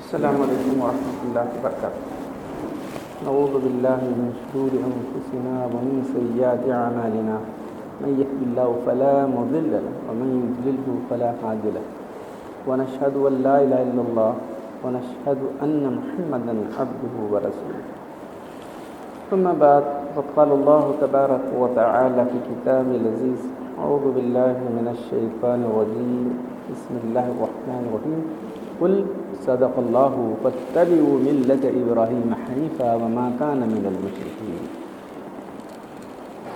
السلام علیکم ورحمۃ اللہ وبرکاتہ۔ نعوذ باللہ من شرور انفسنا ومن سیئات اعمالنا من يهد الله فلا مضل له ومن يضلل فلا هادي له ونشهد ان لا اله الا الله ونشهد ان محمدا عبده ورسوله ثم بعد فقد قال الله تبارك وتعالى في كتابه العزيز اعوذ بالله من الشيطان الرجيم بسم الله الرحمن الرحيم قل صدق اللہ فاتبعوا ملت ابراہیم حنیفا وما کان من المشرکین۔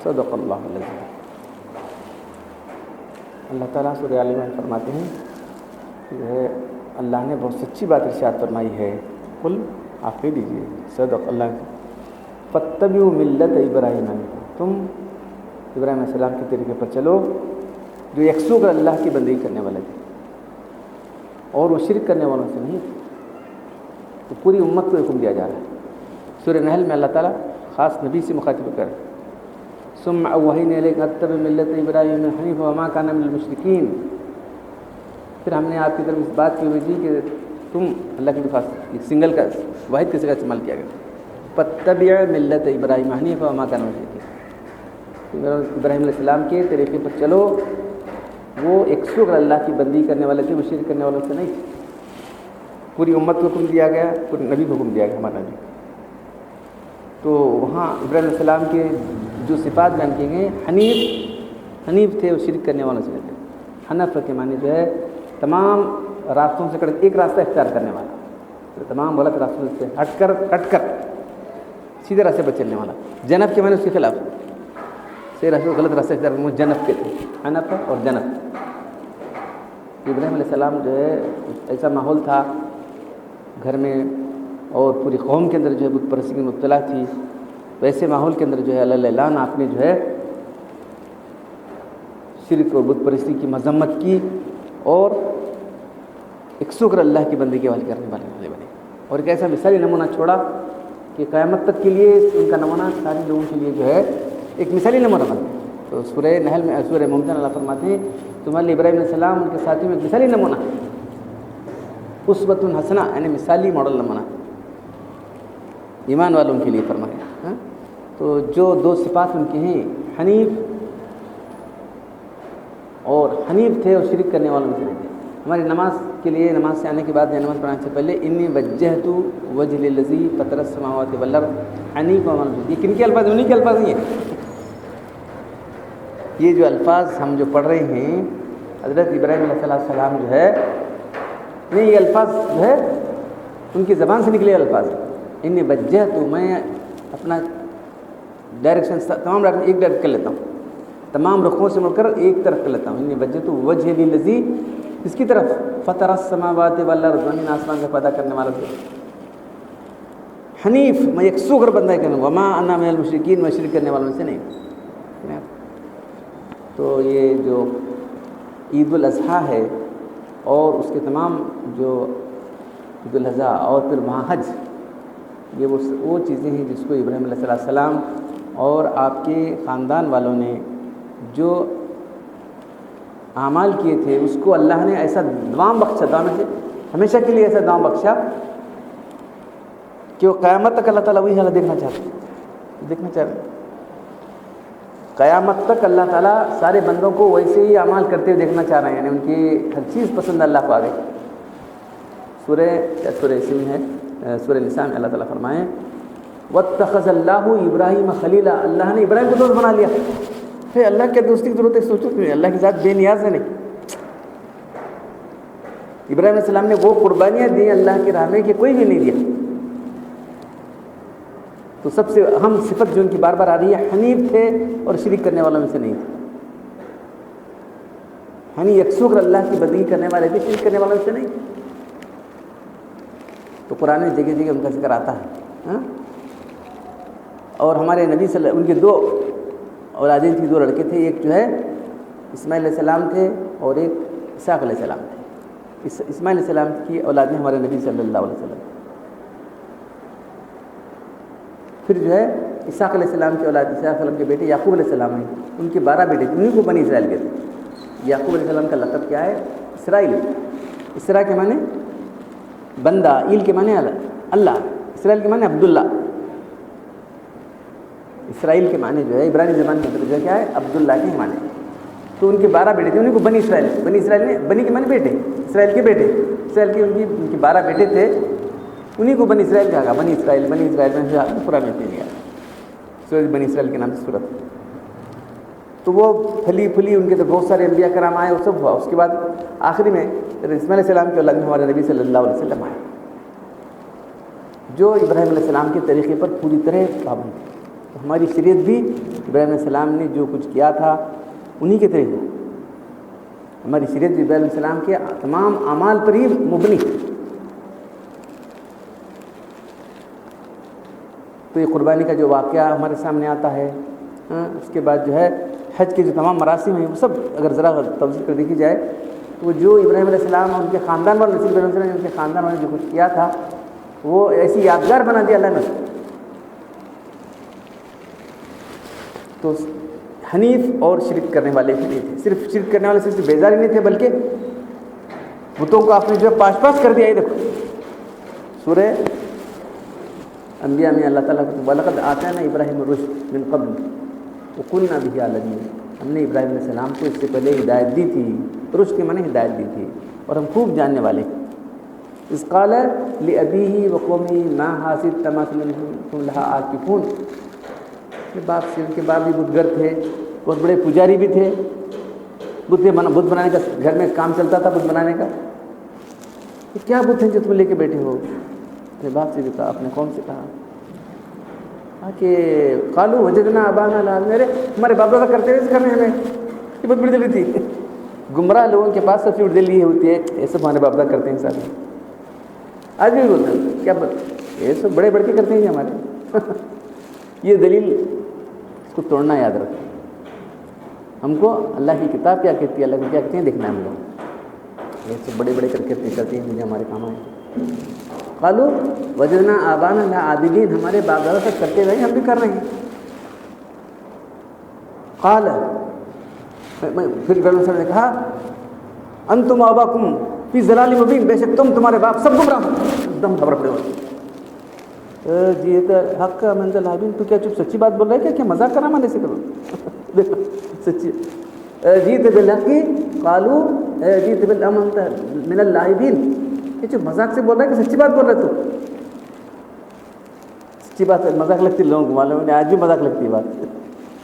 صدق اللہ العظیم۔ اللہ تعالیٰ سورہ آل عمران فرماتے ہیں کہ اللہ نے بہت سچی بات ارشاد فرمائی ہے، قل آپ کہہ دیجیے صدق اللہ فاتبعوا ملت ابراہیم حنیفا، تم ابراہیم علیہ السلام کے طریقے پر چلو جو یکسو کر اللہ کی بندگی کرنے والے تھے اور وہ شرک کرنے والوں سے نہیں تھے۔ تو پوری امت کو حکم دیا جا رہا ہے۔ سورہ نحل میں اللہ تعالیٰ خاص نبی سے مخاطب کر ثم اوحینا الیک ان اتبع ملت ابراہیم حنیفا وما کان من المشرکین، پھر ہم نے آپ کی طرف اس بات کی بھیجی کہ تم اللہ کے پاس ایک سنگل کا واحد کے صیغہ استعمال کیا گیا، فاتبع ملت ابراہیم حنیفا وما کان من المشرکین، ابراہیم علیہ السلام کے طریقے پر چلو، وہ یکسو اللہ کی بندی کرنے والے تھے، وہ شرک کرنے والوں سے نہیں تھے۔ پوری امت کو حکم دیا گیا، پورے نبی کو حکم دیا گیا، ہمارا نبی۔ تو وہاں ابراہیم علیہ السلام کے جو صفات بیان کیے گئے، حنیف تھے، وہ شرک کرنے والوں سے نہیں تھے۔ حنف کے معنی جو ہے تمام راستوں سے ایک راستہ اختیار کرنے والا، تمام غلط راستوں سے ہٹ کر سیدھے راستے پر چلنے والا۔ جنب کے معنی اس کے خلاف، صحیح راستے غلط راستے اختیار کرنے والے جنب کے تھے، حنف اور جنب۔ ابراہیم علیہ السلام جو ہے ایسا ماحول تھا گھر میں اور پوری قوم کے اندر جو ہے بت پرستی کی مبتلا تھی، ویسے ماحول کے اندر جو ہے اللہ اعلان آپ نے جو ہے شرک اور بت پرستی کی مذمت کی اور ایک شکر اللہ کی بندگی والے کرنے والے بنے، اور ایک ایسا مثالی نمونہ چھوڑا کہ قیامت تک کے لیے ان کا نمونہ سارے لوگوں کے لیے جو ہے ایک مثالی نمونہ بن گیا۔ تو سورہ نحل میں سورہ ممتحنہ اللہ فرماتے ہیں تمہارے لیے ابراہیم علیہ السلام ان کے ساتھی میں ایک مثالی نمونہ، اسوۃ حسنہ، یعنی مثالی ماڈل نمونہ ایمان والوں کے لیے فرمایا۔ تو جو دو صفات ان کے ہیں، حنیف تھے اور شرک کرنے والوں سے نہیں تھے۔ ہماری نماز کے لیے نماز سے آنے کے بعد نماز پڑھانے سے پہلے انی وجہت وجہ للذی فطر السماوات والارض حنیفا وما انا، یہ کن کے الفاظ؟ انہیں کے الفاظ نہیں ہیں۔ یہ جو الفاظ ہم جو پڑھ رہے ہیں حضرت ابراہیم علیہ السلام جو ہے، نہیں یہ الفاظ جو ہے ان کی زبان سے نکلے الفاظ، انی وجہت، میں اپنا ڈائریکشن تمام ایک ڈائریکٹ کر لیتا ہوں، تمام رخوں سے مڑ کر ایک طرف کر لیتا ہوں۔ انی وجہت وجہ للذی، اس کی طرف فطر السماوات والارض، زمین آسمان کا پیدا کرنے والا سے، حنیف، میں یکسو کر بندہ کروں، وما انا من المشرکین، میں شرک کرنے والوں سے نہیں۔ تو یہ جو عید الاضحیٰ ہے اور اس کے تمام جو عید الاضحیٰ اور پھر وہاں حج، یہ وہ چیزیں ہیں جس کو ابراہیم علیہ السلام اور آپ کے خاندان والوں نے جو اعمال کیے تھے اس کو اللہ نے ایسا دوام بخشا، دوام سے ہمیشہ کے لیے ایسا دوام بخشا کہ وہ قیامت تک اللہ تعالیٰ وہی حالت دیکھنا چاہتے ہیں۔ قیامت تک اللہ تعالیٰ سارے بندوں کو ویسے ہی اعمال کرتے ہوئے دیکھنا چاہ رہے ہیں، یعنی ان کی ہر چیز پسند اللہ کو آ گئی۔ سورہ اسی میں ہے، سورہ نساء میں اللہ تعالیٰ فرمائیں واتخذ اللہ ابراہیم خلیلا، اللہ نے ابراہیم کو دوست بنا لیا۔ پھر اللہ کے دوستی کی ضرورت ہے، سوچو کہ اللہ کی ذات بے نیاز ہے نہیں۔ ابراہیم علیہ السلام نے وہ قربانیاں دی اللہ کی راہ میں کہ کوئی بھی نہیں دیا۔ تو سب سے اہم صفت جو ان کی بار بار آ رہی ہے، حنیف تھے اور شرک کرنے والوں میں سے نہیں تھے۔ حنیف یکسو کر اللہ کی بندگی کرنے والے تھے، شرک کرنے والوں میں سے نہیں۔ تو قرآن میں جگہ جگہ ان کا ذکر آتا ہے۔ اور ہمارے نبی صلی اللہ علیہ وسلم، ان کے دو اولادیں تھیں، دو لڑکے تھے، ایک جو ہے اسماعیل علیہ السلام تھے اور ایک اسحاق علیہ السلام تھے۔ اسماعیل علیہ السلام کی اولادیں ہمارے نبی صلی اللہ علیہ وسلم، پھر جو ہے اسحاق علیہ السلام کی اولاد، اسحاق علیہ السلام کے بیٹے یعقوب علیہ السلام ہیں، ان کے 12 بیٹے تھے، انہیں کو بنی اسرائیل کہتے ہیں۔ یعقوب علیہ السلام کا لقب کیا ہے؟ اسرائیل۔ اسرا کے معنی بندہ، ایل کے معنی اللہ، اسرائیل کے معنی عبداللہ. اسرائیل کے معنی جو ہے عبرانی زبان کے اندر جو کیا ہے عبداللہ کے معنی. تو ان کے 12 بیٹے تھے، انہیں کو بنی اسرائیل نے بنی کے معنی بیٹے، اسرائیل کے بیٹے، اسرائیل کے ان کے 12 بیٹے تھے، انہیں کو بنی اسرائیل کہا. بنی اسرائیل میں قرآن میں دیا سورج بنی اسرائیل کے نام سے صورت. تو وہ پھلی پھلی ان کے تو بہت سارے انبیاء کرام آئے، وہ سب ہوا. اس کے بعد آخری میں اسماعیل علیہ السلام کے اولاد میں ہمارے نبی صلی اللہ علیہ وسلم آئے، جو ابراہیم علیہ السلام کے طریقے پر پوری طرح پابند تھے. ہماری شریعت بھی ابراہیم علیہ السلام نے جو کچھ کیا تھا انہی کے طریقے. ہماری شریعت بھی ابراہیم علیہ السلام کے تمام اعمال پر ہی مبنی. تو یہ قربانی کا جو واقعہ ہمارے سامنے آتا ہے، اس کے بعد جو ہے حج کے جو تمام مراسم ہیں وہ سب اگر ذرا توضیح کر دیکھی جائے تو جو ابراہیم علیہ السلام اور ان کے خاندان والے نصیب ابراہیم علیہ السلام ان کے خاندان والے جو کچھ کیا تھا وہ ایسی یادگار بنا دیا اللہ نے. تو حنیف اور شرک کرنے والے بھی نہیں تھے. صرف شرک کرنے والے صرف بیزاری نہیں تھے بلکہ بتوں کو آپ نے جو ہے پاش پاش کر دیا. یہ دیکھو سورہ انبیاء میں اللہ تعالیٰ کو وَلَقَدْ آتَيْنَا إِبْرَاهِيمَ الرُّشْدَ مِنْ قَبْلُ وَكُنَّا بِهِ عَالِمِينَ. ہم نے ابراہیم علیہ السلام کو اس سے پہلے ہدایت دی تھی. رشد کے معنی ہدایت دی تھی اور ہم خوب جاننے والے. اذ قال لأبيه وقومه ما هذه التماثيل أنتم لها عاكفون. باپ سے ان کے باپ بھی بت گر تھے، بہت بڑے پجاری بھی تھے. بت بنانے کا گھر میں کام چلتا تھا بت بنانے کا. یہ کیا بت ہیں جو تم لے کے بیٹھے ہو؟ اپنے باپ سے بھی کہا، اپنے قوم سے کہا کہ قالوا وجدنا آباءنا لا. میرے ہمارے باپ دادا کرتے رہے کرنے ہمیں. یہ بہت بڑی دلی تھی. گمراہ لوگوں کے پاس سب سے بڑی دلی یہ ہوتی ہے ایسے ہمارے باپ دادا کرتے ہیں ساتھ. آج بھی بولتے ہیں کیا یہ سب بڑے بڑھ کے کرتے ہیں ہمارے. یہ دلیل اس کو توڑنا یاد رکھیں. ہم کو اللہ کی کتاب کیا کہتی ہے، اللہ کو کیا کہتے ہیں دیکھنا ہے. ہم لوگ یہ سب بڑے بڑے کر کے کرتے ہیں مجھے ہمارے کام آئے. قالوا وجدنا آباءنا لها عابدین. ہمارے باپ دادا سب کرتے رہے، ہم بھی کر رہے ہیں. قال پھر ابراہیم صاحب نے کہا انتم آباکم فی ضلال مبین. بے شک تمہارے باپ سب گمراہ ہیں. ایک دم خبر پڑے ہوئے. جی حق کا منزل حابین. تو کیا چپ سچی بات بول رہے کیا مذاق کرنا مانے سے کرو. دیکھو سچی. جیت بالحق قالوا جیت بالامر من اللاعبین. یہ جو مذاق سے بول رہا ہے کہ سچی بات بول رہا ہے. تو سچی بات مذاق لگتی لوگوں کو معلوم ہے، آج بھی مذاق لگتی ہے بات.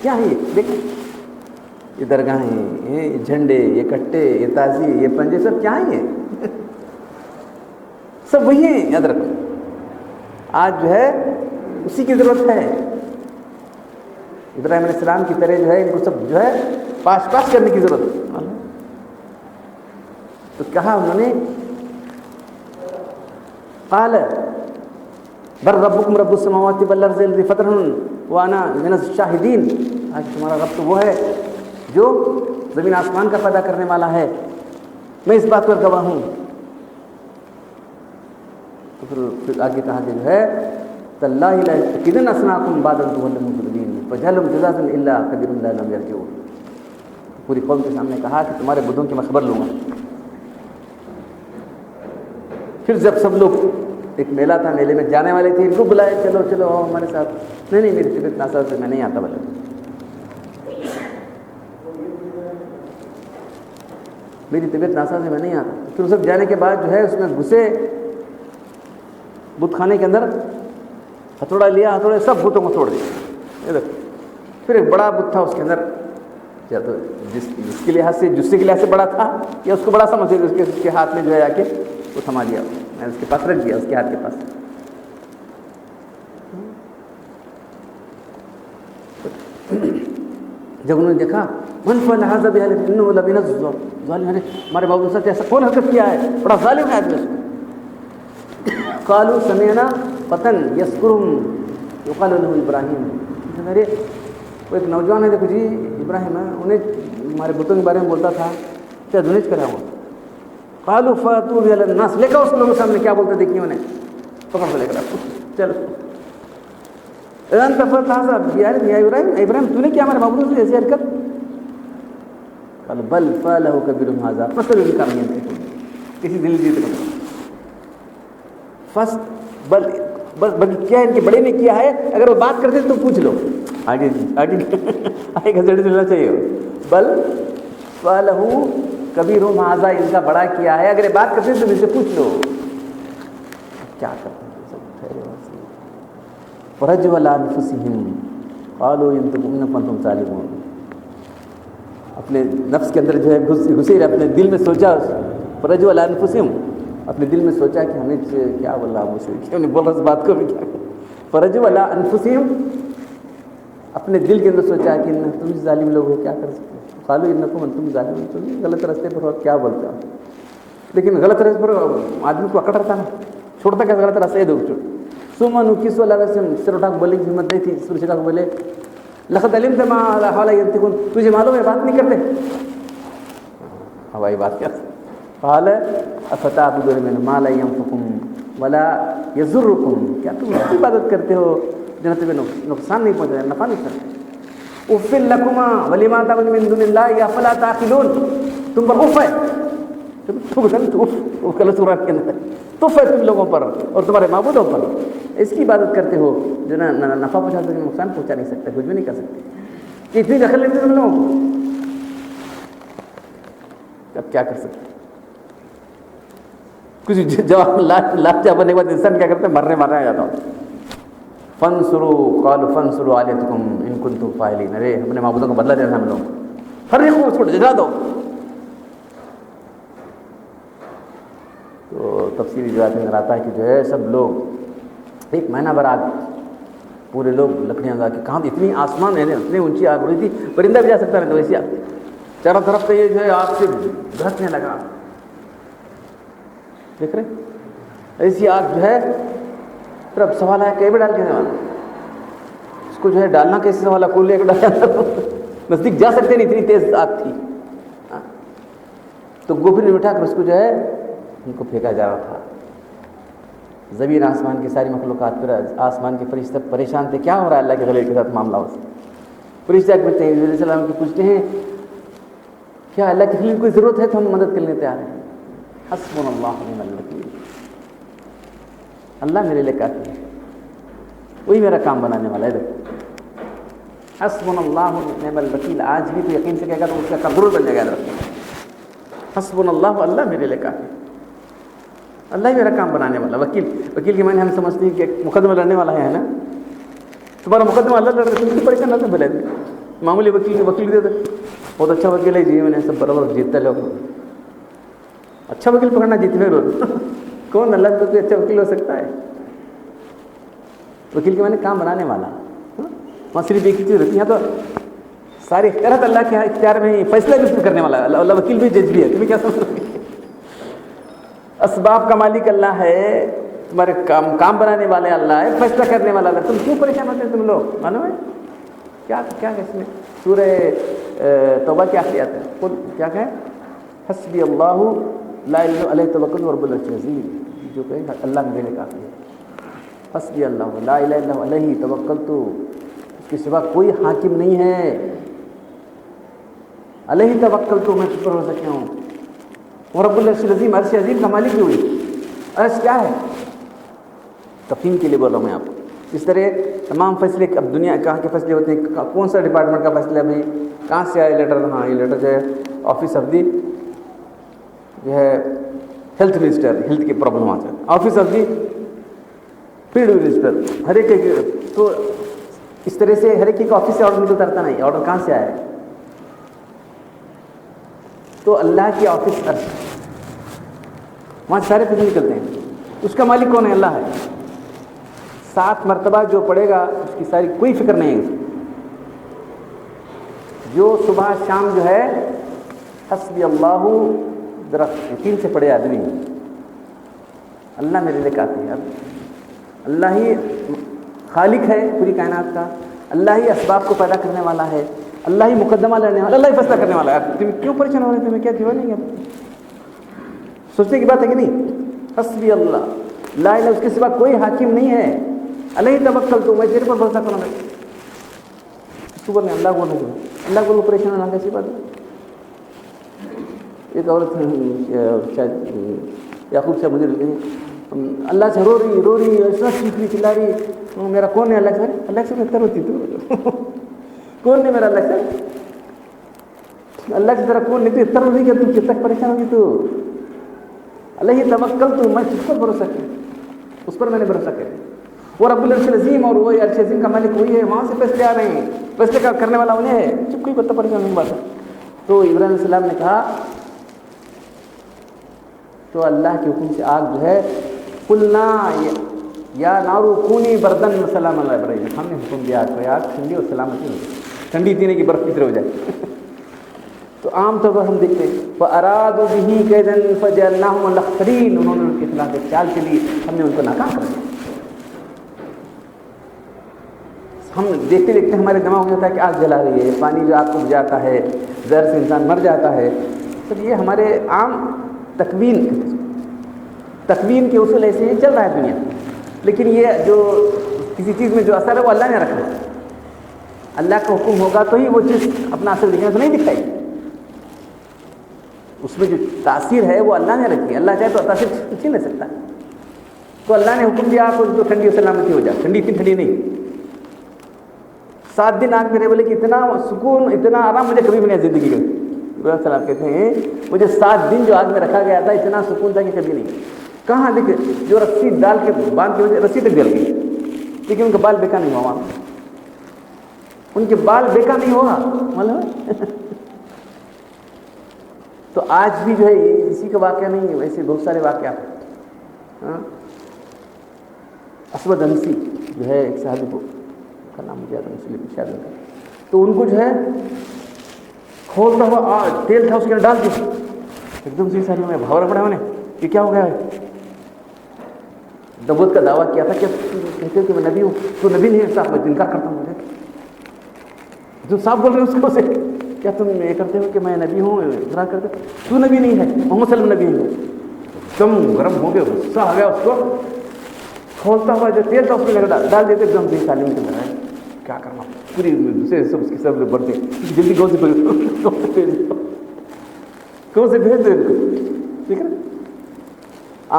کیا ہے یہ دیکھ، یہ درگاہیں، یہ جھنڈے، یہ کٹے، یہ تازی، یہ پنجے، سب کیا ہیں یہ؟ سب وہی ہیں. یاد رکھو آج جو ہے اسی کی ضرورت ہے. ابراہیم علیہ السلام کی طرح جو ہے ان کو سب جو ہے پاش پاش کرنے کی ضرورت ہے. تو کہا انہوں نے قال بل ربکم رب السماوات والارض الذی فطرہن وانا من الشاہدین. آج تمہارا رب تو وہ ہے جو زمین آسمان کا پیدا کرنے والا ہے، میں اس بات پر گواہ ہوں. تو پھر آگے کہا کہ جو ہے تاللہ لأکیدن اصنامکم بعد ان تولوا مدبرین فجعلہم جذاذا الا کبیرہم لعلہم یرجعون. پوری قوم کے سامنے کہا کہ تمہارے بدھوں کی میں خبر لوں گا. پھر جب سب لوگ ایک میلہ تھا، میلے میں جانے والے تھے، ان کو بلائے چلو چلو آؤ ہمارے ساتھ. نہیں میری طبیعت ناساز سے میں نہیں آتا. بولے میری طبیعت ناساز ہے میں نہیں آتا. پھر سب جانے کے بعد جو ہے اس میں گھسے بت خانے کے اندر، ہتھوڑا لیا، ہتھوڑے سب بتوں کو توڑ دیا. پھر ایک بڑا بت تھا اس کے اندر، یا تو جس کے لحاظ سے جسے کے لحاظ سے بڑا تھا یا اس کو بڑا سمجھے اس کے ہاتھ میں جو ہے آ کے وہ تھما دیا. میں اس کے پاس رکھ دیا، اس کے ہاتھ کے پاس. جب انہوں نے دیکھا من فعل هذا بأهله إنه لمن الظالمين. ہمارے باپ کے ساتھ ایسا کون حرکت کیا ہے، بڑا ظالم ہے آدمی. قالوا سمعنا فتى يذكرهم يقال له ابراہیم. ارے وہ ایک نوجوان ہے، دیکھو جی ابراہیم ہے، انہیں ہمارے بتوں کے بارے میں بولتا تھا، کیا دنیش کرا ہوا. قالوا فاتوا به على الناس. لے کر اس لوگوں کے سامنے کیا بولتے دیکھیے. انہیں پکڑ کے لے کر چلو انت فعلت هذا یا ابراہیم تو نے کیا ہمارے باپ سے ایسی حرکت. قال بل فعله كبيرهم هذا فاسألوا الكرامين. کسی دل جیت کر بس کیا ان کے بڑے نے کیا ہے، اگر وہ بات کرتے تو پوچھ لو، آگے گھسڑ چلنا چاہیے. بل فَلَهُ کبیرہم ھذا، ان کا بڑا کیا ہے، اگر یہ بات کرتے تو ان سے پوچھ لو. کیا کرتے ہیں سب ٹھہرے ویسے. فَرَجُوا عَلَىٰ أَنفُسِهِمْ قَالُوا إِن كُنتُمْ ظَالِمِينَ. اپنے نفس کے اندر جو ہے گھسے رہے، اپنے دل میں سوچا. فَرَجُوا عَلَىٰ أَنفُسِهِمْ، اپنے دل میں سوچا کہ ہمیں کیا بول رہا مجھ سے، کیوں نہیں بول رہا اس بات کو بھی. کیا فَرَجُوا عَلَىٰ أَنفُسِهِمْ، اپنے دل کے اندر سوچا کہ تم ظالم لوگ ہو، کیا کر سکتے. قالوا إنكم أنتم ظالمون، تم غلط راستے پر ہو، کیا بولتے ہو. لیکن غلط راستے پر آدمی کو اکڑ رہتا نا، چھوڑتا کیا غلط راستہ. دو ثم نكسوا على رأسهم، سر اٹھا بولے کی ہمت نہیں تھی. سر اٹھا بولے لقد علمت ما هؤلاء ينطقون، تجھے معلوم ہے بات نہیں کرتے. ہوائی بات کیا. قال افتعبدون من ما لا ينفعكم ولا يضركم، کیا تم اس کی عبادت کرتے ہو جنہیں تمہیں نقصان نہیں پہنچاتا، نفع نہیں کرتا. اف لکما ولما تعبدون من دون اللہ افلا تعقلون، تم پر اف ہے، اف کل سورت کے اندر تف ہے تم لوگوں پر اور تمہارے معبودوں پر. اس کی عبادت کرتے ہو جو نہ نفع پہنچا سکتے، نقصان پہنچا نہیں سکتے، کچھ بھی نہیں کر سکتے. اتنی دخل لیتے تم لوگوں کو، اب کیا کر سکتے. کچھ جواب لاجواب بننے کے بعد انسان کیا کرتا ہے، مرنے آ جاتا ہوں. فَانْصُرُوا قَالُوا فَانْصُرُوا آلِهَتَكُمْ إِن كُنتُمْ فَاعِلِينَ. ارے ہم نے معبودوں کو بدلہ دینا ہم لوگ، فرقوا، اس کو جلا دو. تو تفصیلی روایت میں آتا ہے کہ جو ہے سب لوگ ایک مہینہ بھر آگ، پورے لوگ لکڑیاں لگا کے، کہاں اتنی آسمان ہے، اتنی اونچی آگ ہو رہی تھی، پرندہ بھی جا سکتا نہیں. تو ویسی آگ چاروں طرف سے یہ جو ہے آگ سے دھسنے لگا. دیکھ رہے ایسی آگ جو ہے. پھر اب سوال آیا کہ ڈال کے والا اس کو جو ہے ڈالنا کیسے، سوال کو لے کے ڈالا نزدیک جا سکتے نہیں، اتنی تیز آگ تھی. تو گوبھی نے اٹھا کر اس کو جو ہے ان کو پھینکا جا رہا تھا. زمین آسمان کی ساری مخلوقات پر، آسمان کے فرشتے پریشان تھے، کیا ہو رہا ہے اللہ کے خلیل کے ساتھ معاملہ. اس فرشتے پوچھتے ہیں علیہ السلام کی، پوچھتے ہیں کیا اللہ کے خلیل کو کوئی ضرورت ہے تو ہم مدد کرنے تیار ہیں. حسبنا اللہ ونعم الوکیل، اللہ میرے لیے کافی ہے، وہی میرا کام بنانے والا ہے. دیکھو حسبنا اللہ ونعم الوکیل، آج بھی تو یقین سے کہے گا تو اس کا قبر بن جائے گا. حسبنا اللہ، اللہ میرے لیے کافی، اللہ ہی میرا کام بنانے والا. وکیل کے معنی ہم سمجھتے ہیں کہ مقدمہ لڑنے والا ہے نا، تمہارا مقدمہ اللہ لڑ رہا ہے، تم پریشان نہ تو بھلے معمولی وکیل دے دے، بہت اچھا وکیل ہے جی، میں نے سب برابر جیتتا لوگ. اچھا وکیل پکڑنا جیتنے روز کون اللہ تو کوئی اچھا وکیل ہو سکتا ہے. وکیل کے معنی کام بنانے والا. وہاں صرف ایک چیز رہتی ہے تو ساری اختیارات اللہ کے اختیار میں ہی، فیصلہ بھی کرنے والا اللہ وکیل بھی جج بھی ہے. تمہیں کیا سمجھ، اسباب کا مالک اللہ ہے، تمہارے کام بنانے والے اللہ ہے، فیصلہ کرنے والا اللہ. تم کیوں پریشان ہوتے ہیں تم لوگ؟ معلوم ہے کیا اس میں سورہ توبہ کی آخری آتا ہے، کیا کہیں حسبی اللہ لا الہ علیہ توکلت رب العرش العظیم، جو کہ اللہ میرے لیے کافی ہے. حسبی اللہ لا الہ الا هو علیہ توکلت، اس کے سوا کوئی حاکم نہیں ہے. علیہ توکلت، میں اس پر بھروسہ کیا ہوں. اور رب العرش العظیم، عرش عظیم کا مالک بھی ہوئی. عرش کیا ہے؟ تفہیم کے لیے بول رہا ہوں میں آپ کو. اس طرح تمام فیصلے اب دنیا کہاں کے فیصلے ہوتے ہیں، کون سا ڈپارٹمنٹ کا فیصلہ ہے بھائی، کہاں سے آیا لیٹر. ہاں یہ لیٹر جو ہے آفس آف دی جو ہے ہیلتھ منسٹر، ہیلتھ کی پرابلم آتا ہے. Office of the field minister, ہر ایک تو اس طرح سے ہر ایک آفس سے آرڈر نکلتا رہتا. نہیں، آرڈر کہاں سے آیا ہے؟ تو اللہ کی آفس عرش، وہاں سارے فیصلے نکلتے ہیں. اس کا مالک کون ہے؟ اللہ ہے. 7 مرتبہ جو پڑھے گا اس کی ساری کوئی فکر نہیں ہے. جو صبح شام جو ہے حسبی اللہ ذرا یقین سے پڑھے آدمی، اللہ میرے لیے کافی ہے. اللہ ہی خالق ہے پوری کائنات کا، اللہ ہی اسباب کو پیدا کرنے والا ہے، اللہ ہی مقدمہ لینے والا، اللہ ہی فیصلہ کرنے والا ہے. تم کیوں پریشان ہو رہے ہیں؟ تمہیں کیا دیوا نہیں ہے؟ سوچنے کی بات ہے کہ نہیں. حسبی اللہ لا الہ، اس کے سوا کوئی حاکم نہیں ہے. علیہ توکلت، میں تیرے پر بھروسہ کروں گا. صبح میں اللہ بولنے کو، اللہ کو پریشان ہونا کیسی بات ہے. ایک عورت شاید یعقوب صاحب مجھے اللہ سے رو رہی ایسا چیخ رہی چلا رہی میرا کون ہے اللہ سے؟ اللہ سے بہتر ہوتی تو کون ہے میرا اللہ سے؟ اللہ کی طرح کون نہیں تو اتر نہیں کہ تم کس تک پریشان ہوگی تو اللہ ہی توکل تو میں کس پر بھروسہ کروں؟ اس پر میں نے بھروسہ کیا وہ رب العرش العظیم اور وہ عرش عظیم کا مالک وہی ہے وہاں سے فیصلے آ رہے ہیں فیصلے کا کرنے والا انہیں ہے چپ کوئی بتا پریشان نہیں بات ہے تو ابراہیم علیہ السلام نے کہا تو اللہ کے حکم سے آگ جو ہے قلنا یا نارو کونی بردن سلام علی ابراہیم ہم نے حکم دیا آگ کو آگ ٹھنڈی اور سلامتی ہو جائے ٹھنڈی پینے کی برف کی طرح ہو جائے تو عام طور پر ہم دیکھتے ہیں فَأَرَادُوا بِهِ كَيْدًا فَجَعَلْنَاهُمُ الْأَخْسَرِينَ انہوں نے ان کے خلاف ایک چال چلی ہم نے ان کو ناکام کر دیا ہم دیکھتے دیکھتے ہمارے دماغ میں ہوتا ہے کہ آگ جلا رہی ہے پانی جو آگ کو بجھاتا ہے زہر سے انسان مر جاتا ہے تو یہ ہمارے عام تکوین کے اصول ایسے ہی چل رہا ہے دنیا لیکن یہ جو کسی چیز میں جو اثر ہے وہ اللہ نے رکھا اللہ کا حکم ہوگا تو ہی وہ چیز اپنا اثر دکھنے سے نہیں دکھائے اس میں جو تاثیر ہے وہ اللہ نے رکھی اللہ چاہے تو تاثیر چھین نہیں سکتا تو اللہ نے حکم دیا آپ تو ٹھنڈی و سلامتی ہو جائے ٹھنڈی اتنی ٹھنڈی نہیں 7 دن آگ میں رہے بولے کہ اتنا سکون اتنا آرام مجھے کبھی بھی نہیں زندگی میں السلام کہتے ہیں مجھے 7 دن جو آگ میں رکھا گیا تھا اتنا سکون تھا کہ کبھی نہیں کہاں دیکھے جو رسی ڈال کے باندھ کے رسی تک جل گئی لیکن ان کا بال بیکا نہیں ہوا وہاں ان کے بال بیکا نہیں ہوا معلوم ہے تو آج بھی جو ہے اسی کا واقعہ نہیں ہے ویسے بہت سارے واقعات اسود انسی جو ہے ایک صحابی کو کا نام مجھے یاد ہے مسلم شاید کا تو ان کو جو ہے کھولتا ہوا تیل تھا اس کے اندر ڈال دیا ایک دم سے ساری میں بھاورا پڑا انہیں کہ کیا ہو گیا ہے نبوت کا دعویٰ کیا تھا کہ کہتے ہو کہ میں نبی ہوں تو نبی نہیں ہے صاحب میں انکار کرتا ہوں مجھے جو صاحب بول رہے ہیں اس کو سے کیا تم یہ کرتے ہو کہ میں نبی ہوں اقرار کرتے تو نبی نہیں ہے محمد صلی اللہ علیہ وسلم نبی ہے تم گرم ہو گئے غصہ آ گیا اس کو کھولتا ہوا جو تیل تھا اس میں ڈال دیتے ایک دم سے تعلیم کے لگا کیا کرنا پوری دوسرے سب اس کے سب لوگ بڑھتے جلدی کون سے بھیج دو ٹھیک ہے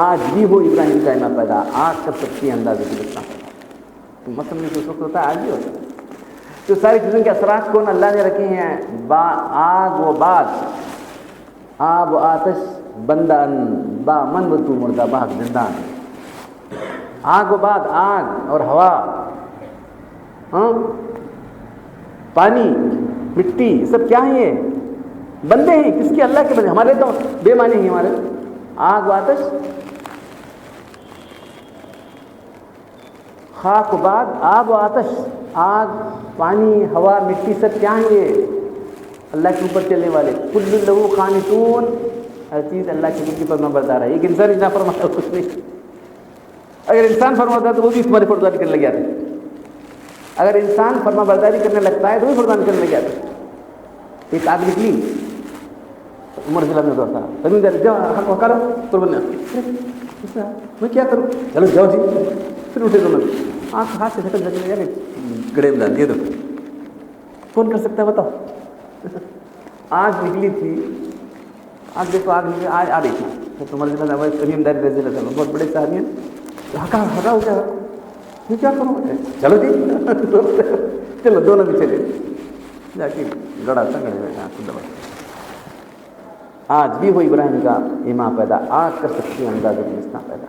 آج بھی وہ ابراہیم کا اینا پیدا آگ کر سکتی ہے اندازے کی لگتا تو مثلا میں اس وقت ہوتا ہے آج بھی ہوتا ہے تو ساری چیزوں کے اثرات کون اللہ نے رکھے ہیں آگ و باد آب و آتش بندان با من و تو مردہ باغ زندان آگ و باد آگ اور ہوا پانی مٹی سب کیا ہیں یہ بندے ہیں کس کے اللہ کے بندے ہمارے تو بے معنی ہیں ہمارے آگ و آتش خاک و باد آب و آتش آگ پانی ہوا مٹی سب کیا ہیں یہ اللہ کے اوپر چلنے والے کل لہو قانتون ہر چیز اللہ کے حکم کی فرما بردار ہے ایک انسان نہ فرماتا کچھ نہیں اگر انسان فرماتا ہے تو وہ بھی تمہاری فرمانبرداری کرنے لگ جاتا ہے اگر انسان فرما برداری کرنے لگتا ہے تو بھی فرمان کرنے لگ جاتا ہے ایک آگ نکلی عمر ضلع میں دوڑتا زمیندار جاؤ حق کرو تو بولنا میں کیا کروں چلو جاؤ جی پھر اٹھے دونوں آنکھ ہاتھ سے جھٹک جھٹک جا کے گڑے میں ڈال دیے تو کون کر سکتا ہے بتاؤ آگ نکلی تھی آگ دیکھو آگ نکلی آج آ رہی تھی عمر ضلع زمینداری رضی اللہ عنہ بہت بڑے صحابی ہیں ہکا ہو گیا میں کیا کروں چلو جی چلو دونوں بھی چلے جا کے گڑا تھا گڑے میں آنکھ دبا آج بھی وہ ابراہیم کا ایمان پیدا آگ کر سکتی ہے اندازے کی مسنا پیدا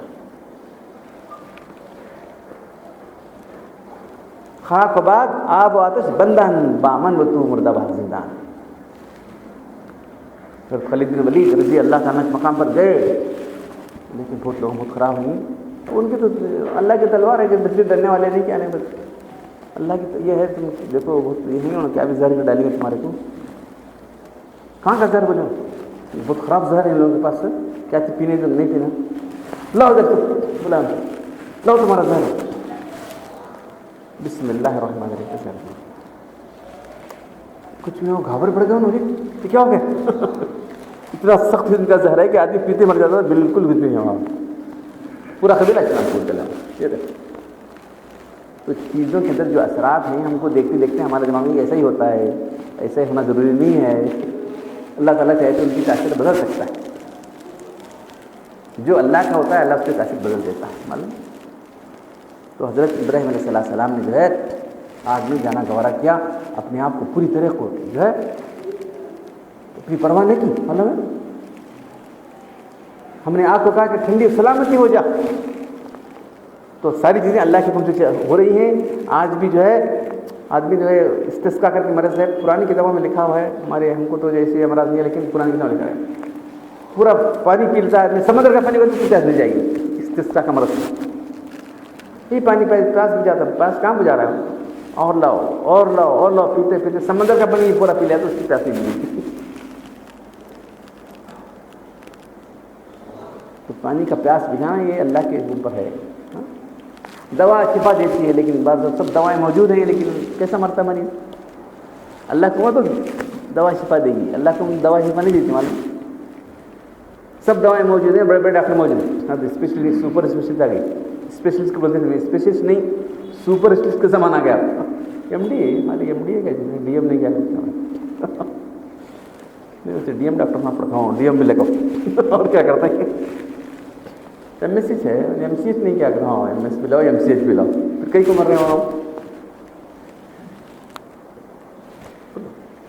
خاک و باد آب و آتش بندان بامن و تو مردہ باغ زندان پھر خالد بن ولید رضی اللہ تعالیٰ مقام پر گئے لیکن بہت لوگ بہت خراب ہوئی ان کی تو اللہ کی تلوار ہے کہ بچے ڈرنے والے نہیں کیا نہیں بس اللہ کی یہ ہے تم دیکھو بہت یہ نہیں ہونا کیا بھی زہر میں ڈالی گے تمہارے کو کہاں کا زہر بولے بہت خراب زہر ہے ان لوگوں کے پاس کیا پینے تو نہیں پینا لاؤ ادھر تو بلا لاؤ تمہارا زہر بسم اللہ الرحمن الرحیم کچھ میں وہ گھابر پڑ گیا انہوں نے کہ کیا ہو گیا اتنا سخت ان کا زہر ہے کہ آدمی پیتے مر جاتا ہے بالکل بھی نہیں ہوا پورا قبیلہ اسلام کو چلا تو چیزوں کے اندر جو اثرات ہیں ہم کو دیکھتے دیکھتے ہمارے دماغ میں ایسا ہی ہوتا ہے ایسا ہی ہونا ضروری نہیں ہے اللہ تعالیٰ چاہے تو ان کی تاثیر بدل سکتا ہے جو اللہ کا ہوتا ہے اللہ اس کے کاشف بدل دیتا ہے، معلوم. تو حضرت ابراہیم علیہ السلام نے جو ہے آگ میں جانا گوارا کیا، اپنے آپ کو پوری طرح کو جو ہے اپنی پرواہ نہیں کی. معلوم ہے ہم نے آگ کو کہا کہ ٹھنڈی سلامتی ہو جا، تو ساری چیزیں اللہ کے حکم سے ہو رہی ہیں. آج بھی جو ہے آدمی جو ہے استسقا کر کے مرض ہے، پرانی کتابوں میں لکھا ہوا ہے، ہمارے ہم کو تو جیسے امراض نہیں ہے لیکن پرانی کتابوں میں لکھا ہے پورا پانی پی لیتا ہے، سمندر کا پانی تو پیاس مل جائے گی. استسقا کا مرض یہ پانی پیاس بھی جاتا ہے، پیاس کہاں بجا رہا ہے، اور لاؤ اور لاؤ اور لاؤ، پیتے پیتے سمندر کا پانی پورا پی لیا تو اس کی پیاس نہیں ملے گی. تو پانی کا پیاس بجھانا یہ اللہ کے اوپر ہے. دوا شفا دیتی ہے لیکن بعض سب دوائیں موجود ہیں لیکن کیسا مرتا مریض. اللہ کو تو دوا شفا دے گی، اللہ کو دوا شفا نہیں دیتی. معلوم سب دوائیں موجود ہیں، بڑے بڑے ڈاکٹر موجود ہیں. اب اسپیشلسٹ سپر اسپیشلسٹ آ گئی، اسپیشلسٹ کو بولتے ہیں اسپیشلسٹ نہیں سپر اسپیشلسٹ کا زمانہ آ گیا. ایم ڈی ہے ہماری، ایم ڈی ہے کیا ڈی ایم نہیں کیا ڈی ایم ڈاکٹر وہاں پڑھتا ہوں، ڈی ایم بھی لے کر اور کیا کرتا ہے. ایم ایس ایچ ہے، ایم سی ایچ نہیں کیا کرتا ہوں، ایم ایس بھی لاؤ ایم سی ایچ بھی لاؤ، پھر کئی کو مر رہے ہو.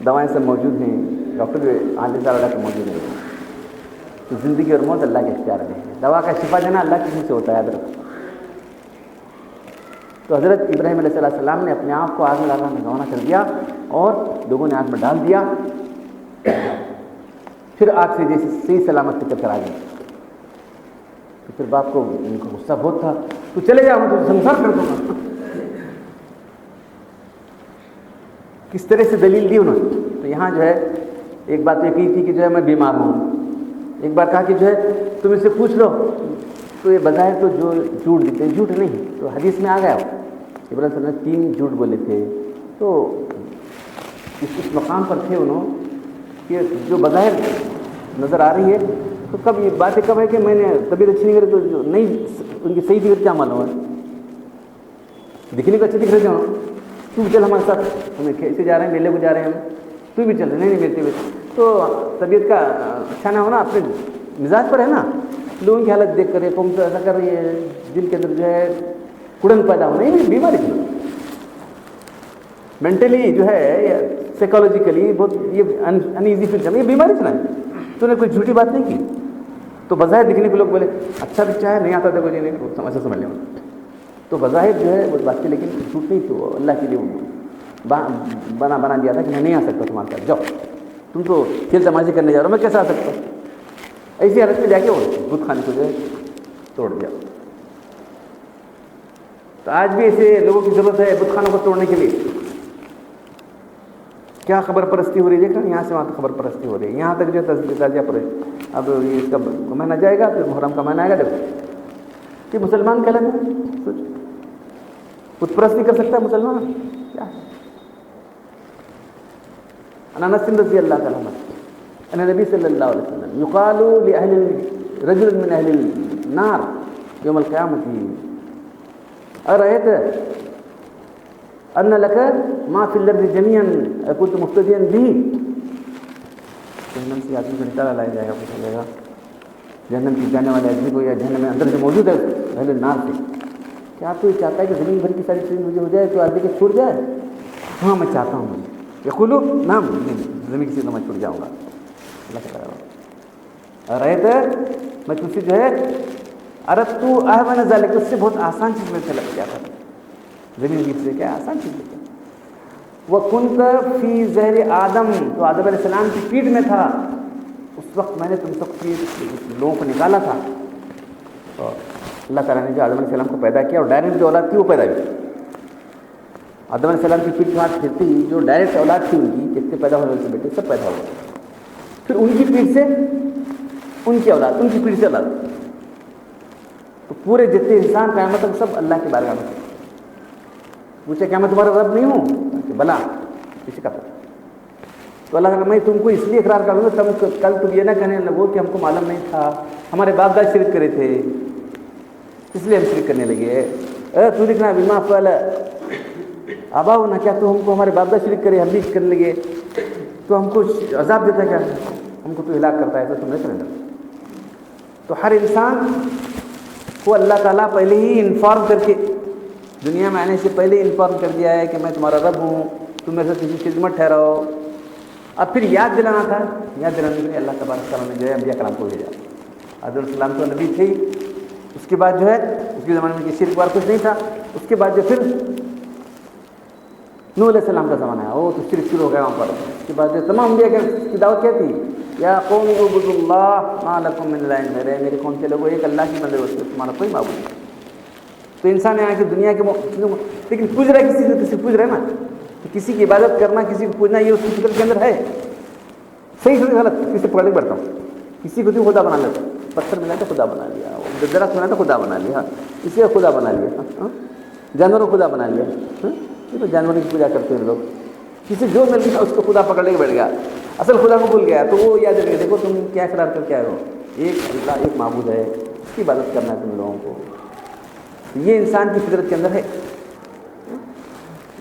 دوائیں سب موجود ہیں، ڈاکٹر بھی آنے سے ڈاکٹر موجود ہیں. تو زندگی اور موت اللہ کے اختیار میں ہے، دوا کا شفا دینا اللہ کے سے ہوتا ہے. حضرت تو حضرت ابراہیم علیہ السلام نے اپنے آپ کو آگ میں ڈالنا روانہ کر دیا اور لوگوں نے آگ میں ڈال دیا. پھر آگ سے جیسے صحیح سلامت نکل کر آ گئے. تو پھر باپ کو ان کو غصہ بہت تھا، تو چلے جاؤ میں تو سنسار کر دوں گا. کس طرح سے دلیل دی انہوں نے. تو یہاں جو ہے ایک بات یہ کی تھی کہ جو ہے میں بیمار ہوں. ایک بار کہا کہ جو ہے تم اس سے پوچھ لو. تو یہ بظاہر تو جو جھوٹ دیتے جھوٹ نہیں، تو حدیث میں آ گیا ابراہیم علیہ السلام نے 3 جھوٹ بولے تھے. تو اس مقام پر تھے انہوں کہ جو بظاہر نظر آ رہی ہے تو کب یہ باتیں کب ہے کہ میں نے طبیعت اچھی نہیں کری تو جو نہیں ان کی صحیح طبیعت کیا معلوم ہے، دکھنے کو اچھے دکھ رہے تھے. تو بھی چل ہمارے ساتھ، ہمیں کیسے جا رہے ہیں میلے کو جا رہے ہیں ہم، تو بھی چل رہے نہیں میری طبیعت تو طبیعت کا اچھا نہ ہونا اپنے مزاج پر ہے نا. لوگوں کی حالت دیکھ کر قوم تو ایسا کر رہی ہے، دل کے اندر جو ہے کڑن پیدا ہو نہیں بیماری کی مینٹلی جو ہے سائیکالوجیکلی بہت یہ انایزی فیل کرنا، یہ بیماری سے نہیں. تو نے کوئی جھوٹی بات نہیں کی تو بظاہر دکھنے کو لوگ بولے اچھا بھی چاہے نہیں آتا دیکھو جی نہیں سمجھ لیں. تو بظاہر جو ہے وہ بات کی لیکن جھوٹ نہیں تو اللہ کے لیے بنا دیا تھا کہ میں نہیں آ سکتا تمہارے ساتھ، جاؤ تم تو کھیل تماشے کرنے جا رہا ہو، میں کیسے آ سکتا ہوں. ایسی حالت میں جا کے وہ بت خانے کو جو ہے توڑ دیا. تو آج بھی ایسے لوگوں کی ضرورت ہے بت خانوں کو توڑنے کے لیے. کیا خبر پرستی ہو رہی ہے، دیکھا یہاں سے وہاں تک خبر پرستی ہو رہی ہے. یہاں تک جو تازیہ پر اب یہ اس کا مہینہ جائے گا، پھر محرم کا مہینہ آئے گا. دیکھو کہ مسلمان کہلاتے ہیں، سوچ بت پرستی کر سکتا ہے مسلمان کیا. انس رضی اللہ تعالیٰ عنہ ان نبی صلی اللہ علیہ وسلم یقال لأهل رجل من اهل النار یوم القیامة ارأیت ان لك ما في الارض جميعا كنت مفتدیا به. جہنم سے آدمی کو نکالا لایا جائے گا، پوچھا جائے گا جہنم کی جانے والے آدمی کو یا جہنم میں اندر جو موجود ہے اہل النار سے، کیا تو یہ چاہتا ہے کہ زمین بھر کی ساری چیزیں مجھے ہو جائے تو آدمی کے چھوڑ جائے. ہاں میں چاہتا ہوں. یقولو نعم، زمین کی چیزوں میں چھوڑ جاؤں گا. اللہ کا کرا رہے میں تجھ سے جو ہے عرب تو احوان ذالک، اس سے بہت آسان چیز میں سے لگ گیا تھا. زمین کی سے کیا آسان چیز ہے. وَكُنْتَ فِي زَهْرِ آدم، تو آدم علیہ السلام کی پیٹ میں تھا اس وقت میں نے تم سب کی لوگوں کو نکالا تھا. اللہ تعالیٰ نے جو آدم علیہ السلام کو پیدا کیا اور ڈائریکٹ جو اولاد تھی وہ پیدا ہوئی. آدم علیہ السلام کی پیٹ کے ہاتھ پھرتی جو ڈائریکٹ اولاد تھی ان کی کتنے پیدا ہونے سے بیٹے سب پیدا ہو گئے. پھر ان کی پیٹ سے ان کی اولاد، ان کی پیٹ سے اولاد. تو پورے جتنے انسان قیامت تک سب اللہ کے بارگاہ میں. پوچھے کیا میں تمہارا رب نہیں ہوں؟ کہ بلا کسی کا. تو اللہ تعالیٰ میں تم کو اس لیے اقرار کر دوں گا کل تم یہ نہ کہنے لگو کہ ہم کو معلوم نہیں تھا، ہمارے باپ دادا شرک کرے تھے اس لیے ہم شرک کرنے لگے. تو لکھنا بیما فعل آبا ہونا، کیا تو ہم کو ہمارے باپ دادا شرک کرے ہم بھی کرنے لگے تو ہم کو عذاب دیتا ہے، کیا ہم کو تو ہلاک کرتا ہے. تو تم نہیں کرنے لگا. تو ہر انسان کو اللہ تعالیٰ پہلے ہی انفارم کر کے دنیا میں آنے سے پہلے انفارم کر دیا ہے کہ میں تمہارا رب ہوں، تم میرے سے کسی خدمت ٹھہراؤ. اب پھر یاد دلانا تھا، یاد دلانے کے لیے اللہ تبارک تعالیٰ نے جو ہے انبیاء کرام کو بھیجا. حضرت السلام تو نبی تھے، اس کے بعد جو ہے اس کے زمانے میں کسی شرک وار کچھ نہیں تھا. اس کے بعد جو پھر نوح علیہ السلام کا زمانہ ہے، وہ تو شرک شروع ہو گیا وہاں پر. اس کے بعد جو تمام انبیاء کی دعوت کیا تھی؟ یا قوم اعبدوا اللہ ما لکم من الہ غیرہ، میرے قوم کے لوگوں ایک اللہ کی بندے ہوتے، تمہارا کوئی معبود نہیں. تو انسان یہاں کی دنیا کے لیکن پوچھ رہا ہے کسی سے پوچھ رہے نا کہ کسی کی عبادت کرنا، کسی کو پوجنا، یہ اس کی فکر کے اندر ہے. صحیح سے غلط کسی سے پکڑ کے بڑھتا ہوں. کسی کو تو خدا بنا لیتا، پتھر ملا تو خدا بنا لیا، درخت ملا تو خدا بنا لیا، اسی کو خدا بنا لیا، جانوروں کو خدا بنا لیا. تو جانوروں کی پوجا کرتے ہیں لوگ، کسی جو مل گیا اس کو خدا پکڑ کے بیٹھ گیا، اصل خدا کو بھول گیا. تو وہ یاد رکھے، دیکھو تم کیا اقرار کر کے آئے ہو، ایک اللہ ایک معبود ہے، اس کی عبادت کرنا ہے تم لوگوں کو. یہ انسان کی فطرت کے اندر ہے.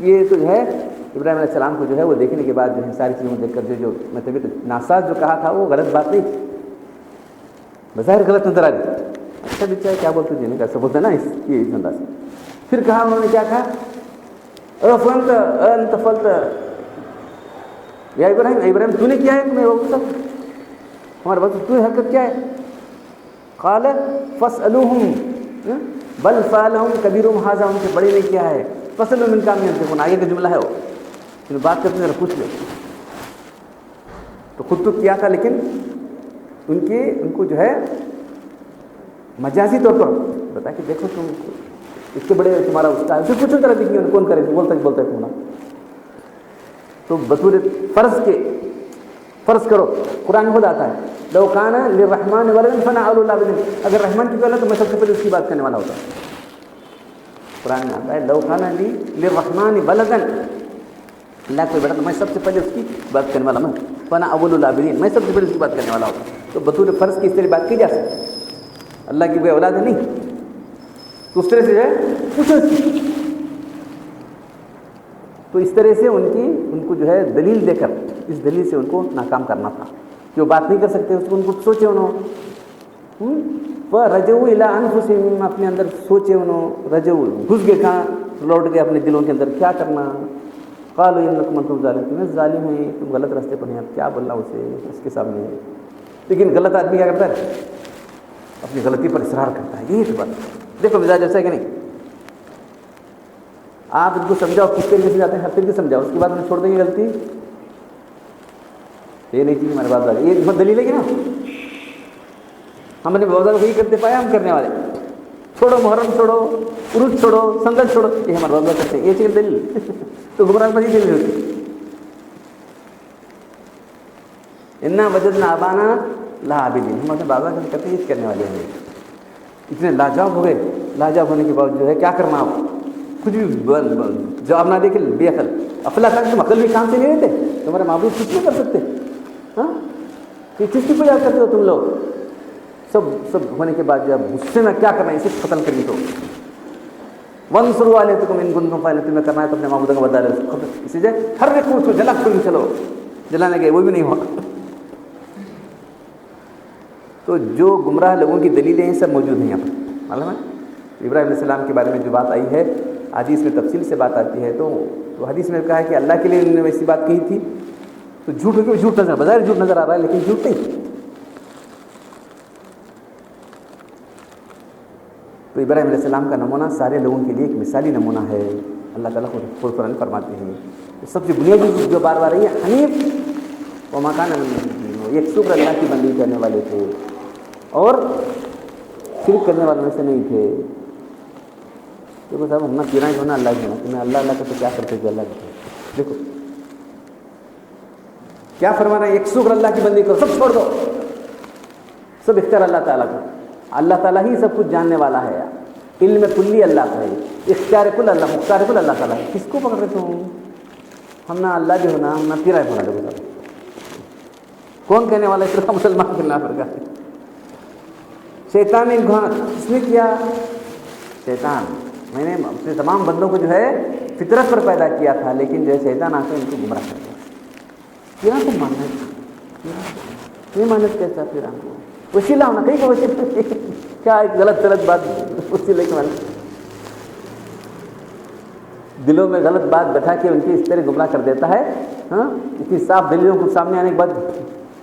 یہ تو جو ہے ابراہیم علیہ السلام کو جو ہے وہ دیکھنے کے بعد جو ہے ساری چیزوں کو دیکھ کر جو میں طبیعت ناساز جو کہا تھا وہ غلط بات نہیں تھی، بظاہر غلط نظر آ رہی. اچھا بچہ کیا بولتے جی نہیں کیسا بولتے نا اس انداز سے. پھر کہا انہوں نے کیا کہا، انت فلت یا ابراہیم تو نے کیا ہے، تمہیں وہ سب ہمارے بات تو حرکت کیا ہے. قال فاسألوہم بل فعلہم کبیرہم ھذا، ان سے بڑے نے کیا ہے. فاسألوہم ان کانوا ینطقون، آگے کا جملہ ہے وہ تم بات کرتے ذرا پوچھ لو. تو خود تو کیا تھا لیکن ان کو جو ہے مجازی طور پر بتا کہ دیکھو تم اس سے بڑے تمہارا استاد، اسے پوچھو ذرا دیکھیے کون کرے، بولتا ہے تم. تو بطور فرض کرو، قرآن خود آتا ہے لو کان للرحمن ولد فانا اول العابدین، اگر رحمان کی کوئی تو میں سب سے پہلے اس کی بات کرنے والا ہوتا. قرآن میں آتا ہے لو کان للرحمن ولدا، اللہ کوئی بیٹا تو میں سب سے پہلے اس کی بات کرنے والا ہوں. فانا اول العابدین، میں سب سے پہلے اس کی بات کرنے والا ہوتا. تو بطور فرض کی اس طرح بات کی جا سکتی. اللہ کی کوئی اولاد ہے نہیں تو اس طرح سے جو ہے پوچھو اس کی. تو اس طرح سے ان کو جو ہے دلیل دے کر اس دلیل سے ان کو ناکام کرنا تھا. جو بات نہیں کر سکتے اس کو ان کو سوچے انہوں رجعوا الی انفسہم، اپنے اندر سوچے انہوں، رجعوا گھس گئے کہاں، لوٹ گئے اپنے دلوں کے اندر کیا کرنا. قالوا انکم انتم ظالمون، تم ظالم ہیں، تم غلط راستے پر ہیں. اب کیا بولنا اسے اس کے سامنے. لیکن غلط آدمی کیا کرتا ہے، اپنی غلطی پر اصرار کرتا ہے. یہی تو بات دیکھو مزاج ایسا ہے کہ نہیں. آپ ان کو سمجھاؤ کس طریقے سے جاتے ہیں، ہر طریقے سے سمجھاؤ، اس کے بعد انہیں چھوڑ دیں گے غلطی. یہ نہیں چاہیے ہمارے بات آ یہ بہت دلیل ہے کہ نا. ہم نے بہت زیادہ وہی کرتے پایا، ہم کرنے والے. چھوڑو محرم چھوڑو، عروج چھوڑو، سنگت چھوڑو، یہ ہمارے بہت کرتے ہیں. یہ چیز دلیل تو گمراہ مزید دلیل ہوتی. انا وجدنا آبانا لاعابدین، ہم اپنے بابا کرتے ہیں کرنے والے ہیں. اتنے لاجواب ہو گئے، لاجواب ہونے کے بعد جو ہے کیا کرنا، آپ کچھ بھی جواب نہ دے کے بے عقل. افلا تھا تم عقل بھی کام سے نہیں رہتے، تمہارے معبود کچھ نہیں کر سکتے. ہاں یہ کس کی پوجا کرتے ہو تم لوگ. سب ہونے کے بعد جب غصے میں کیا کرنا ہے، اسے ختم کرنی تو وانصروا علیکم ان کنتم فاعلین، تمہیں کرنا ہے تو اپنے معبودوں کو بتا دو. اسی سے ہر ایک کو جلا کوئی چلو جلانے گئے وہ بھی نہیں ہوا. تو جو گمراہ لوگوں کی دلیلیں ہیں سب موجود ہیں یہاں پر. معلوم ہے ابراہیم علیہ السلام کے بارے میں جو بات آئی ہے حدیث میں تفصیل سے بات آتی ہے. تو حدیث میں کہا ہے کہ اللہ کے لیے انہوں نے ویسی بات کہی تھی. تو جھوٹ ہو کے جھوٹ نظر، بظاہر جھوٹ نظر آ رہا ہے لیکن جھوٹ نہیں. تو ابراہیم علیہ السلام کا نمونہ سارے لوگوں کے لیے ایک مثالی نمونہ ہے. اللہ تعالیٰ خود قرآن فرماتے ہیں سب سے بنیادی جو بار بار رہی ہے حنیف وما کان من المشرکین، ایک شکر اللہ کی بندگی کرنے والے تھے اور شرک کرنے والوں میں سے نہیں تھے. دیکھو صاحب ہم نہ پیرائیں ہونا اللہ کی تمہیں اللہ اللہ کا تو کیا کرتے تھے. اللہ کے دیکھو کیا فرمانا ہے، ایک شکر اللہ کی بندگی کرو، سب چھوڑ دو، سب اختیار اللہ تعالیٰ کا. اللہ تعالیٰ ہی سب کچھ جاننے والا ہے. علم کلی اللہ کا ہے، اختیار کل اللہ، مختار کل اللہ تعالیٰ ہے. کس کو پکڑ رہے تم، ہم نہ اللہ بھی ہونا ہم نہ پیرائیں ہونا. دیکھو صاحب کون کہنے والا ہے مسلمان کے نافر کا. شیطان نے کس نے کیا، شیطان. میں نے اپنے تمام بندوں کو جو ہے فطرت پر پیدا کیا تھا لیکن جو ہے شیطان آ کے ان کو گمراہ کر دیا. پیران کو ماننا نہیں مانت کیسا پیران کو. وسیلہ ہونا کہیں کا وسیلہ کیا ایک غلط بات وسیلے کے معنی دلوں میں غلط بات بٹھا کے ان کی اس طرح گمراہ کر دیتا ہے. ہاں اتنی صاف دلیلوں کو سامنے آنے کے بعد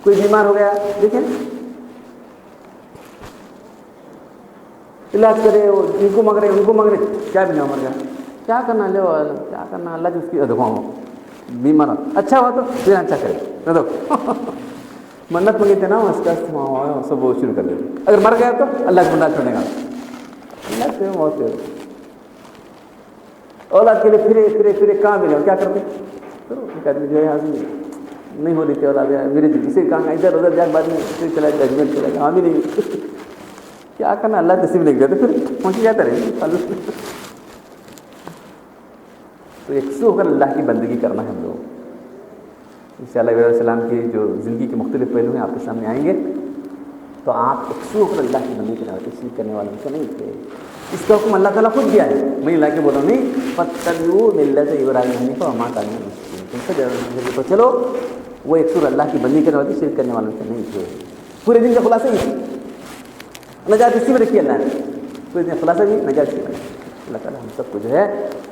کوئی بیمار ہو گیا دیکھیں علاج کرے ان کو مانگ رہے کیا بھی نہ مر گیا کیا کرنا لو کیا کرنا اللہ کی اس کی دکھاؤں بیمار اچھا ہوا تو پھر اچھا کرے دیکھو منت مانگی تھے نا اس کا سب وہ شروع کر دیتے. اگر مر گیا تو اللہ کو منت چھوڑے گا اللہ سے موت ہے. اولاد کے لیے پھرے کہاں ملے کیا کرتے جو ہے نہیں ہو رہی تھی اولاد میرے اسے کہاں ادھر ادھر جا کے بعد میں پھر چلا جائے ججمنٹ چلا جائے ہاں بھی نہیں کیا کرنا اللہ نصیب لکھ دیتے پھر پہنچ جاتا رہے. تو یکسو ہو کر اللہ کی بندگی کرنا ہے ہم لوگ. انشاءاللہ علیہ السلام کی جو زندگی کے مختلف پہلو ہیں آپ کے سامنے آئیں گے تو آپ یکسو ہو کر اللہ کی بندگی کرنا شرک کرنے والوں سے نہیں تھے. اس کا حکم اللہ تعالیٰ خود دیا ہے. میں لا کے بولا نہیں فاتبعوا ملت ابراہیم حنیفا وما کان من المشرکین. تم سے تو چلو وہ یکسو اللہ کی بندگی کرنے والے شرک کرنے والوں سے نہیں تھے. پورے دن کا خلاصہ یہ نجات اسی میں رکھی اللہ نے. پورے دن خلاصہ بھی نجات اسی میں. اللہ تعالیٰ ہم سب کو جو ہے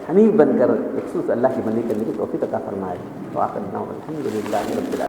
حنیف بن کر یکسو اللہ کی بندگی کرنے کی توفیق عطا فرمائے. تو آخر الحمد للہ رب العالمین.